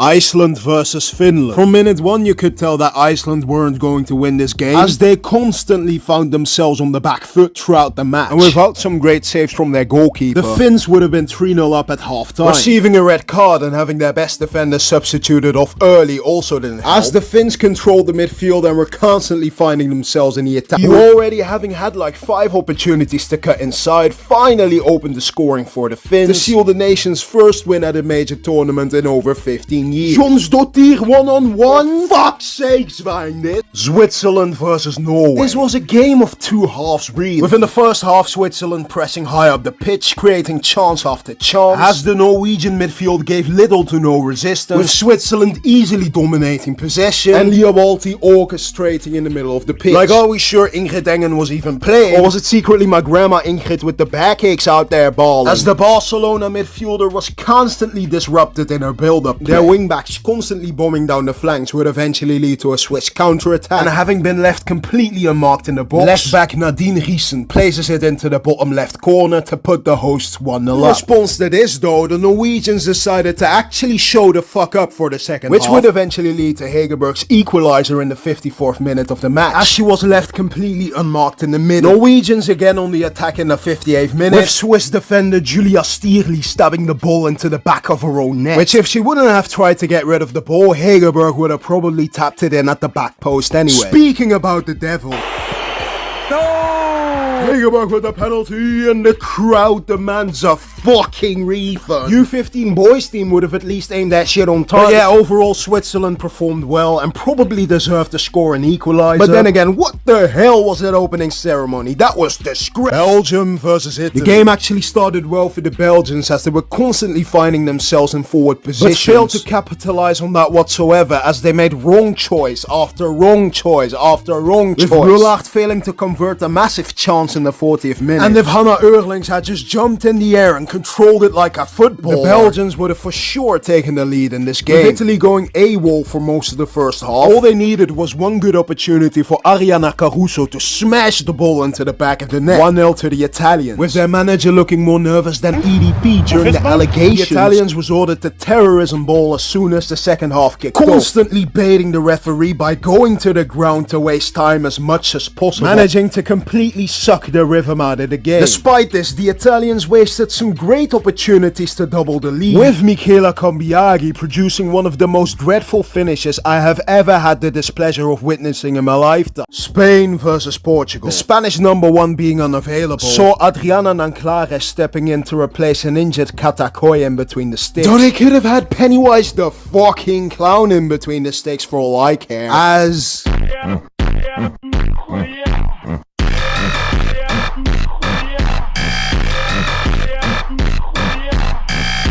Iceland versus Finland. From minute one you could tell that Iceland weren't going to win this game, as they constantly found themselves on the back foot throughout the match. And without some great saves from their goalkeeper, the Finns would have been 3-0 up at half-time. Receiving a red card and having their best defender substituted off early also didn't help, as the Finns controlled the midfield and were constantly finding themselves in the attack. You already, having had like 5 opportunities to cut inside, finally opened the scoring for the Finns to seal the nation's first win at a major tournament in over 15 years. Jonsdottir 1-on-1? Fuck's sake, Zwijn dit. Switzerland versus Norway. This was a game of two halves really. Within the first half, Switzerland pressing high up the pitch, creating chance after chance, as the Norwegian midfield gave little to no resistance, with Switzerland easily dominating possession and Liabalti orchestrating in the middle of the pitch. Like, are we sure Ingrid Engen was even playing? Or was it secretly my grandma Ingrid with the backaches out there balling? As the Barcelona midfielder was constantly disrupted in her build-up. Their wingbacks constantly bombing down the flanks would eventually lead to a Swiss counter-attack, and having been left completely unmarked in the box, left back Nadine Riesen places it into the bottom left corner to put the hosts 1-0 up. In response to this though, the Norwegians decided to actually show the fuck up for the second half, which would eventually lead to Hegerberg's equalizer in the 54th minute of the match, as she was left completely unmarked in the middle. Norwegians again on the attack in the 58th minute, with Swiss defender Julia Stierli stabbing the ball into the back of her own net, which if she wouldn't have tried to get rid of the ball, Hegerberg would have probably tapped it in at the back post anyway. Speaking about the devil, Hegerberg with the penalty, and the crowd demands a fucking refund. U15 boys team would have at least aimed that shit on target. But yeah, overall Switzerland performed well and probably deserved to score an equalizer. But then again, what the hell was that opening ceremony? That was disgrace. Belgium versus Italy. The game actually started well for the Belgians, as they were constantly finding themselves in forward positions, but failed to capitalize on that whatsoever, as they made wrong choice after wrong choice after wrong choice, with Rullard failing to convert a massive chance in the 40th minute. And if Hannah Eurlings had just jumped in the air and controlled it like a football, the Belgians would have for sure taken the lead in this game, with Italy going AWOL for most of the first half. All they needed was one good opportunity for Ariana Caruso to smash the ball into the back of the net. 1-0 to the Italians, with their manager looking more nervous than EDP during the allegations. The Italians resorted to terrorism ball as soon as the second half kicked off, constantly baiting the referee by going to the ground to waste time as much as possible, managing to completely suck the rhythm out of the game. Despite this, the Italians wasted some great opportunities to double the lead, with Michela Cambiaghi producing one of the most dreadful finishes I have ever had the displeasure of witnessing in my lifetime. Spain versus Portugal. The Spanish number 1 being unavailable saw Adriana Nanclares stepping in to replace an injured Katakoy in between the sticks. Though they could have had Pennywise the fucking clown in between the sticks for all I care, as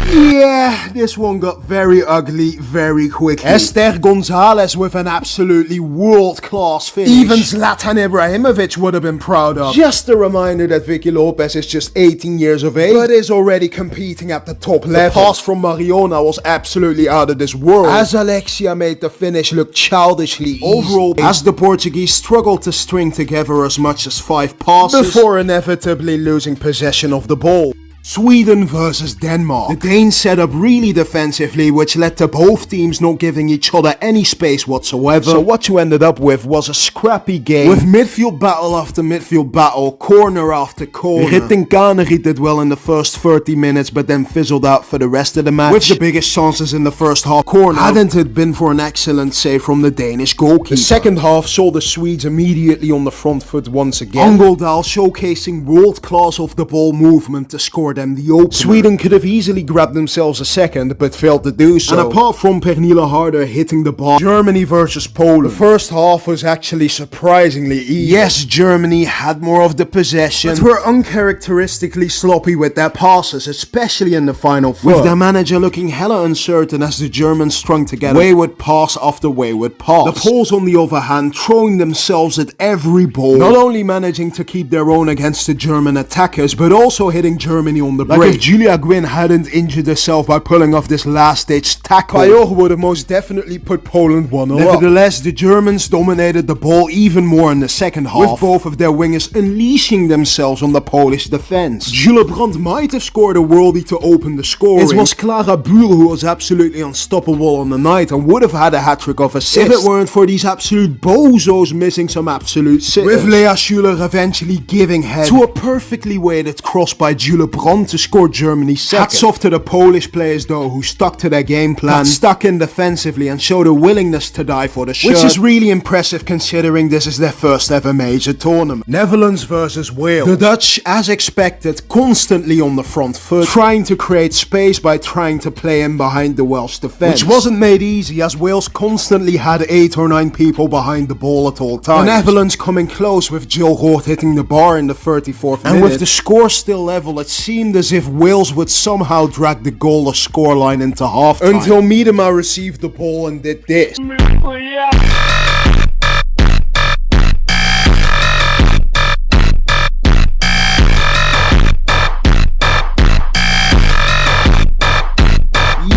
yeah, this one got very ugly very quickly. Esther Gonzalez with an absolutely world-class finish. Even Zlatan Ibrahimovic would have been proud of. Just a reminder that Vicky Lopez is just 18 years of age, but is already competing at the top level. The pass from Mariona was absolutely out of this world, as Alexia made the finish look childishly easy. Overall, as the Portuguese struggled to string together as much as 5 passes before inevitably losing possession of the ball. Sweden versus Denmark. The Danes set up really defensively, which led to both teams not giving each other any space whatsoever. So what you ended up with was a scrappy game, with midfield battle after midfield battle, corner after corner. Ritten Kaneryd did well in the first 30 minutes, but then fizzled out for the rest of the match, with the biggest chances in the first half corner, hadn't it been for an excellent save from the Danish goalkeeper. The second half saw the Swedes immediately on the front foot once again, Angeldal showcasing world-class off-the-ball movement to score them the opener. Sweden could have easily grabbed themselves a second, but failed to do so. And apart from Pernille Harder hitting the bar, Germany versus Poland. The first half was actually surprisingly easy. Yes, Germany had more of the possession, but were uncharacteristically sloppy with their passes, especially in the final third, with their manager looking hella uncertain as the Germans strung together wayward pass after wayward pass. The Poles, on the other hand, throwing themselves at every ball, not only managing to keep their own against the German attackers, but also hitting Germany Germany on the break. Like if Julia Gwynn hadn't injured herself by pulling off this last-ditch tackle, Pajor would have most definitely put Poland 1-0 up. Nevertheless, the Germans dominated the ball even more in the second half, with both of their wingers unleashing themselves on the Polish defense. Jules Brandt might have scored a worldie to open the scoring. It was Clara Bühl who was absolutely unstoppable on the night and would have had a hat-trick of assists if it weren't for these absolute bozos missing some absolute sitters. With Lea Schuler eventually giving head to a perfectly weighted cross by Jules Brandt to score Germany's second. Hats off to the Polish players though, who stuck to their game plan, got stuck in defensively and showed a willingness to die for the shirt, which is really impressive considering this is their first ever major tournament. Netherlands versus Wales. The Dutch, as expected, constantly on the front foot, trying to create space by trying to play in behind the Welsh defense, which wasn't made easy as Wales constantly had 8 or 9 people behind the ball at all times. The Netherlands coming close with Jill Roth hitting the bar in the 34th minute, and with the score still level, it seemed as if Wales would somehow drag the goalless scoreline into halftime, until Miedema received the ball and did this.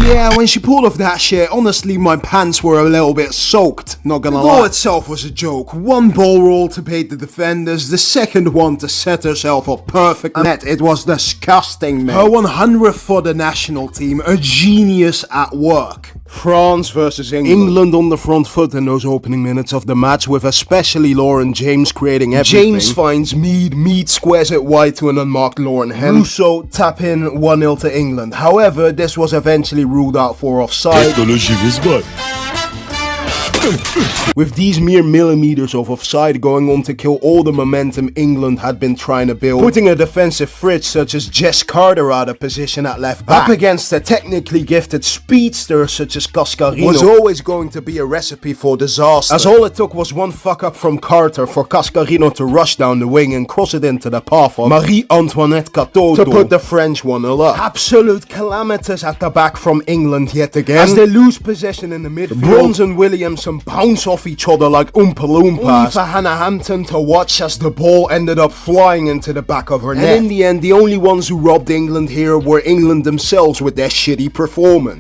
Yeah, when she pulled off that shit, honestly my pants were a little bit soaked, not gonna lie. The goal itself was a joke. One ball roll to bait the defenders, the second one to set herself up perfect net. It was disgusting, man. Her 100th for the national team, a genius at work. France versus England. England on the front foot in those opening minutes of the match, with especially Lauren James creating everything. James finds Mead squares it wide to an unmarked Lauren Hen. Rousseau tap in 1-0 to England. However, this was eventually ruled out for offside, with these mere millimeters of offside going on to kill all the momentum England had been trying to build, putting a defensive fridge such as Jess Carter out of position at left back, up against a technically gifted speedster such as Cascarino, was always going to be a recipe for disaster, as all it took was one fuck up from Carter for Cascarino to rush down the wing and cross it into the path of Marie-Antoinette Catoto to put the French 1-0 up. Absolute calamitous at the back from England yet again, as they lose possession in the midfield. Bronze and Williamson bounce off each other like Oompa Loompas, only for Hannah Hampton to watch as the ball ended up flying into the back of her net. And in the end, the only ones who robbed England here were England themselves with their shitty performance.